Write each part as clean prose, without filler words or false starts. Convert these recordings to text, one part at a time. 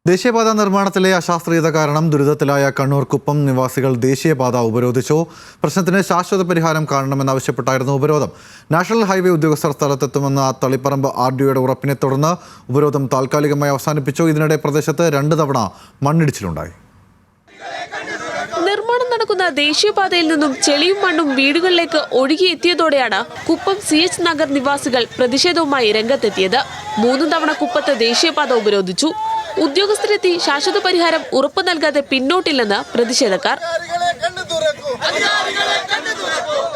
ദേശീയപാത നിർമ്മാണത്തിലെ അശാസ്ത്രീയത കാരണം ദുരിതത്തിലായ കണ്ണൂർ കുപ്പം നിവാസികൾ ദേശീയപാത ഉപരോധിച്ചു. പ്രശ്നത്തിന് ശാശ്വത പരിഹാരം കാണണമെന്നാവശ്യപ്പെട്ടായിരുന്നു ഉപരോധം. നാഷണൽ ഹൈവേ ഉദ്യോഗസ്ഥർ സ്ഥലത്തെത്തുമെന്ന തളിപ്പറമ്പ് RDOയുടെ ഉറപ്പിനെ തുടർന്ന് ഉപരോധം താൽക്കാലികമായി അവസാനിപ്പിച്ചു. ഇതിനിടെ പ്രദേശത്ത് 2 തവണ മണ്ണിടിച്ചിലുണ്ടായി. നിർമ്മാണം നടക്കുന്ന ദേശീയപാതയിൽ നിന്നും ചെളിയും മണ്ണും വീടുകളിലേക്ക് ഒഴുകിയെത്തിയതോടെയാണ് കുപ്പം CH നഗർ നിവാസികൾ പ്രതിഷേധവുമായി രംഗത്തെത്തിയത്. 3 തവണ കുപ്പത്ത് ദേശീയപാത ഉപരോധിച്ചു. ഉദ്യോഗസ്ഥരെത്തി ശാശ്വത പരിഹാരം ഉറപ്പു നൽകാതെ പിന്നോട്ടില്ലെന്ന് പ്രതിഷേധക്കാർ.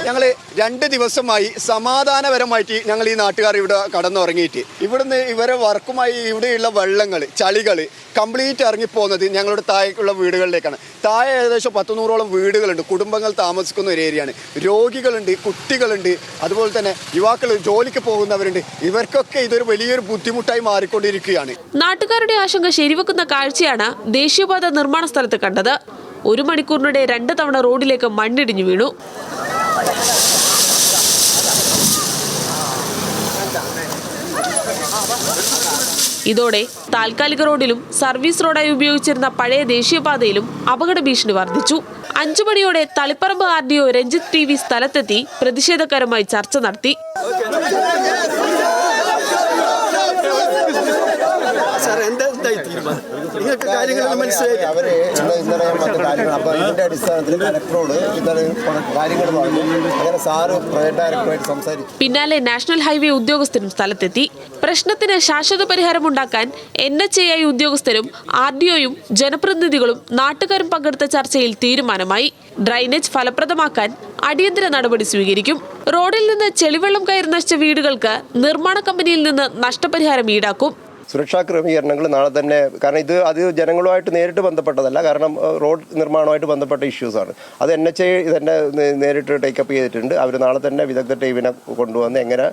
ഞങ്ങൾ 2 ദിവസമായി സമാധാനപരമായിട്ട് ഞങ്ങൾ ഈ നാട്ടുകാർ ഇവിടെ കടന്നുറങ്ങിയിട്ട് ഇവിടുന്ന് ഇവരെ വർക്കുമായി ഇവിടെയുള്ള വെള്ളങ്ങൾ ചളികൾ കംപ്ലീറ്റ് ഇറങ്ങിപ്പോകുന്നത് ഞങ്ങളുടെ താഴേക്കുള്ള വീടുകളിലേക്കാണ്. താഴെ ഏകദേശം 100-100ഓളം വീടുകളുണ്ട്. കുടുംബങ്ങൾ താമസിക്കുന്ന ഒരു ഏരിയയാണ്. രോഗികളുണ്ട്, കുട്ടികളുണ്ട്, അതുപോലെ തന്നെ യുവാക്കൾ ജോലിക്ക് പോകുന്നവരുണ്ട്. ഇവർക്കൊക്കെ ഇതൊരു വലിയൊരു ബുദ്ധിമുട്ടായി മാറിക്കൊണ്ടിരിക്കുകയാണ്. നാട്ടുകാരുടെ ആശങ്ക ശരിവെക്കുന്ന കാഴ്ചയാണ് ദേശീയപാത നിർമ്മാണ സ്ഥലത്ത് കണ്ടത്. 1 മണിക്കൂറിനിടെ 2 തവണ റോഡിലേക്ക് മണ്ണിടിഞ്ഞു വീണു. ഇതോടെ താൽക്കാലിക റോഡിലും സർവീസ് റോഡായി ഉപയോഗിച്ചിരുന്ന പഴയ ദേശീയപാതയിലും അപകട ഭീഷണി വർദ്ധിച്ചു. 5 മണിയോടെ തളിപ്പറമ്പ് RDO രഞ്ജിത്ത് TV സ്ഥലത്തെത്തി പ്രതിഷേധക്കാരുമായി ചർച്ച നടത്തി. പിന്നാലെ നാഷണൽ ഹൈവേ ഉദ്യോഗസ്ഥരും സ്ഥലത്തെത്തി. പ്രശ്നത്തിന് ശാശ്വത പരിഹാരമുണ്ടാക്കാൻ NHAI ഉദ്യോഗസ്ഥരും RDOയും ജനപ്രതിനിധികളും നാട്ടുകാരും പങ്കെടുത്ത ചർച്ചയിൽ തീരുമാനമായി. ഡ്രൈനേജ് ഫലപ്രദമാക്കാൻ അടിയന്തര നടപടി സ്വീകരിക്കും. റോഡിൽ നിന്ന് ചെളിവെള്ളം കയറി നശിച്ച വീടുകൾക്ക് നിർമ്മാണ കമ്പനിയിൽ നിന്ന് നഷ്ടപരിഹാരം ഈടാക്കും. സുരക്ഷാ ക്രമീകരണങ്ങൾ നാളെ തന്നെ, കാരണം അത് ജനങ്ങളുമായിട്ട് നേരിട്ട് ബന്ധപ്പെട്ടതല്ല, കാരണം റോഡ് നിർമ്മാണവുമായിട്ട് ബന്ധപ്പെട്ട ഇഷ്യൂസാണ്. അത് NHAI തന്നെ നേരിട്ട് ടേക്കപ്പ് ചെയ്തിട്ടുണ്ട്. അവർ നാളെ തന്നെ വിദഗ്ധ ടീമിനെ കൊണ്ടുവന്ന് എങ്ങനെ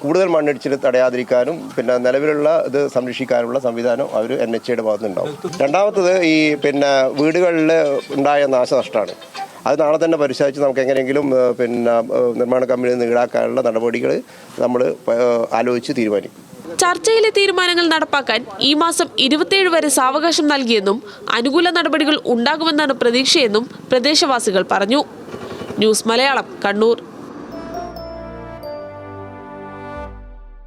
കൂടുതൽ മണ്ണിടിച്ചിൽ തടയാതിരിക്കാനും പിന്നെ നിലവിലുള്ള ഇത് സംരക്ഷിക്കാനുള്ള സംവിധാനം അവർ NHAIയുടെ ഭാഗത്തുനിന്നുണ്ടാവും. രണ്ടാമത്തത് ഈ വീടുകളിൽ ഉണ്ടായ നാശനഷ്ടമാണ്. അത് നാളെ തന്നെ പരിശോധിച്ച് നമുക്ക് എങ്ങനെയെങ്കിലും നിർമ്മാണ കമ്പനിയിൽ നിന്ന് ഈടാക്കാനുള്ള നടപടികൾ നമ്മൾ ആലോചിച്ച് തീരുമാനിക്കും. ചർച്ചയിലെ തീരുമാനങ്ങൾ നടപ്പാക്കാൻ ഈ മാസം 27 വരെ സാവകാശം നൽകിയെന്നും അനുകൂല നടപടികൾ ഉണ്ടാകുമെന്നാണ് പ്രതീക്ഷയെന്നും പ്രദേശവാസികൾ പറഞ്ഞു. ന്യൂസ് മലയാളം, കണ്ണൂർ.